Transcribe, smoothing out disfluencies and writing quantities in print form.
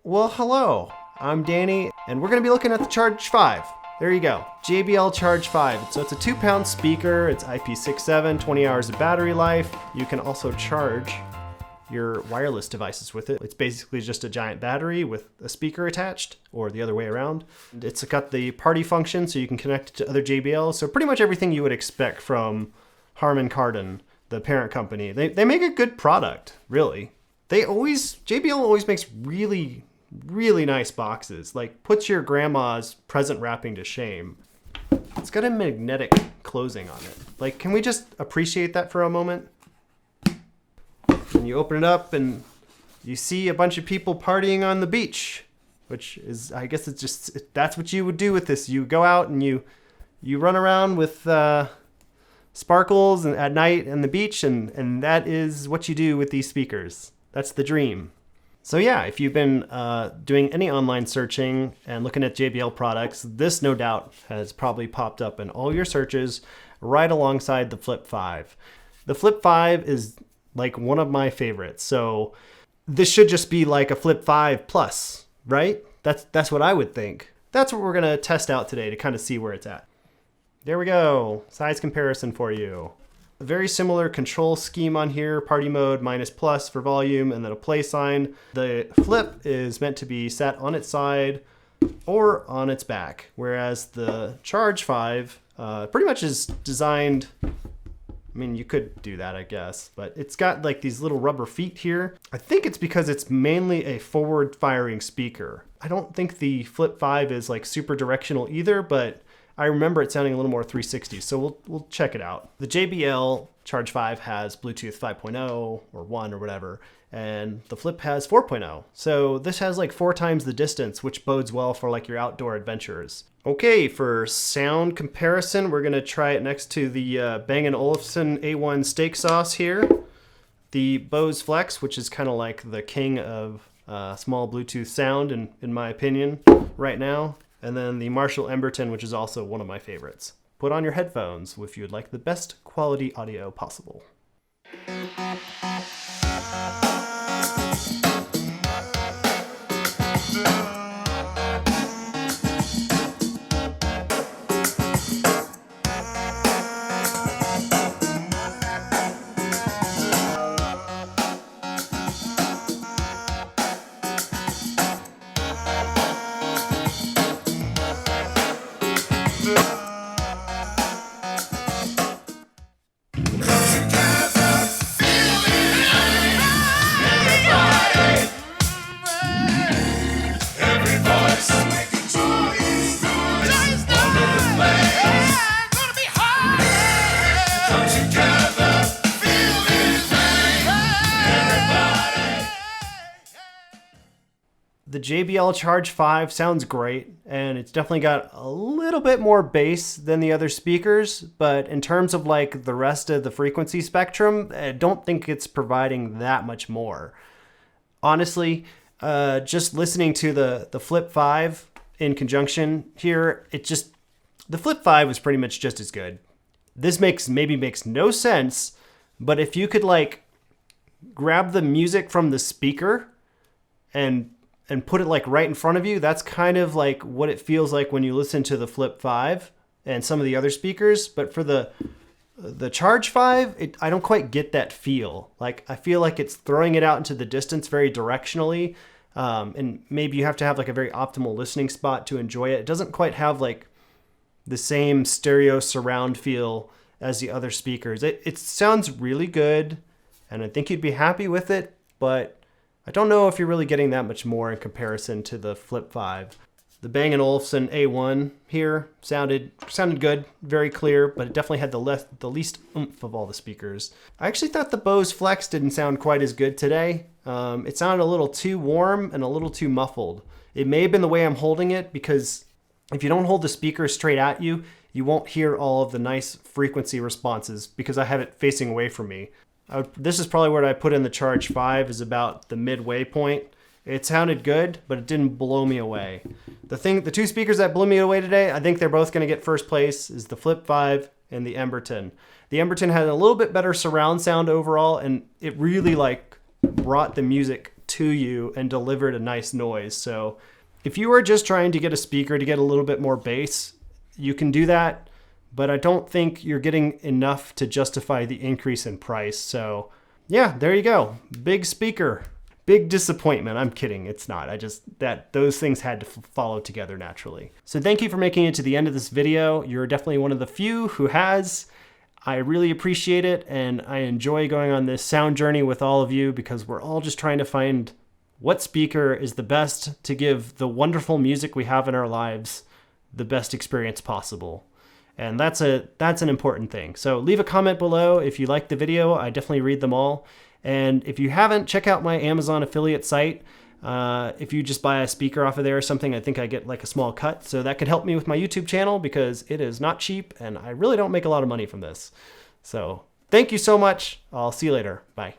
Well, hello. I'm Danny, and we're going to be looking at the Charge 5. There you go. JBL Charge 5. So it's a 2-pound speaker. It's IP67, 20 hours of battery life. You can also charge your wireless devices with it. It's basically just a giant battery with a speaker attached, or the other way around. It's got the party function, so you can connect it to other JBLs. So pretty much everything you would expect from Harman Kardon, the parent company. They make a good product, really. JBL always makes really nice boxes. Like, puts your grandma's present wrapping to shame. It's got a magnetic closing on it. Like, can we just appreciate that for a moment? And you open it up and you see a bunch of people partying on the beach, which is, I guess it's just, that's what you would do with this. You go out and you run around with sparkles and at night on the beach, and that is what you do with these speakers. That's the dream. So yeah, if you've been doing any online searching and looking at JBL products, this no doubt has probably popped up in all your searches right alongside the Flip 5. The Flip 5 is like one of my favorites. So this should just be like a Flip 5 Plus, right? That's what I would think. That's what we're gonna test out today to kind of see where it's at. There we go, size comparison for you. A very similar control scheme on here, party mode, minus plus for volume, and then a play sign. The Flip is meant to be sat on its side or on its back, whereas the Charge 5 pretty much is designed, I mean, you could do that, I guess, but it's got like these little rubber feet here. I think it's because it's mainly a forward firing speaker. I don't think the Flip 5 is like super directional either, but I remember it sounding a little more 360, so we'll check it out. The JBL Charge 5 has Bluetooth 5.0 or 1 or whatever, and the Flip has 4.0. So this has like 4 times the distance, which bodes well for like your outdoor adventures. Okay, for sound comparison, we're gonna try it next to the Bang Olufsen A1 steak sauce here. The Bose Flex, which is kind of like the king of small Bluetooth sound in my opinion right now. And then the Marshall Emberton, which is also one of my favorites. Put on your headphones if you would like the best quality audio possible. The JBL Charge 5 sounds great, and it's definitely got a little bit more bass than the other speakers, but in terms of like the rest of the frequency spectrum, I don't think it's providing that much more. Honestly, just listening to the Flip 5 in conjunction here, the Flip 5 was pretty much just as good. This maybe makes no sense, but if you could like grab the music from the speaker and put it like right in front of you, that's kind of like what it feels like when you listen to the Flip 5 and some of the other speakers. But for the Charge 5, I don't quite get that feel. Like, I feel like it's throwing it out into the distance very directionally, and maybe you have to have like a very optimal listening spot to enjoy it. It doesn't quite have like the same stereo surround feel as the other speakers. It sounds really good, and I think you'd be happy with it, but I don't know if you're really getting that much more in comparison to the Flip 5. The Bang & Olufsen A1 here sounded good, very clear, but it definitely had the least oomph of all the speakers. I actually thought the Bose Flex didn't sound quite as good today. It sounded a little too warm and a little too muffled. It may have been the way I'm holding it, because if you don't hold the speaker straight at you, you won't hear all of the nice frequency responses because I have it facing away from me. This is probably where I put in the Charge 5, is about the midway point. It sounded good, but it didn't blow me away. The 2 speakers that blew me away today, I think they're both going to get first place, is the Flip 5 and the Emberton. The Emberton had a little bit better surround sound overall, and it really like brought the music to you and delivered a nice noise. So if you are just trying to get a speaker to get a little bit more bass, you can do that, but I don't think you're getting enough to justify the increase in price. So yeah, there you go. Big speaker. Big disappointment. I'm kidding. It's not. Those things had to follow together naturally. So thank you for making it to the end of this video. You're definitely one of the few who has. I really appreciate it, and I enjoy going on this sound journey with all of you because we're all just trying to find what speaker is the best to give the wonderful music we have in our lives the best experience possible. And that's an important thing. So leave a comment below if you like the video. I definitely read them all. And if you haven't, check out my Amazon affiliate site. If you just buy a speaker off of there or something, I think I get like a small cut. So that could help me with my YouTube channel because it is not cheap and I really don't make a lot of money from this. So thank you so much. I'll see you later. Bye.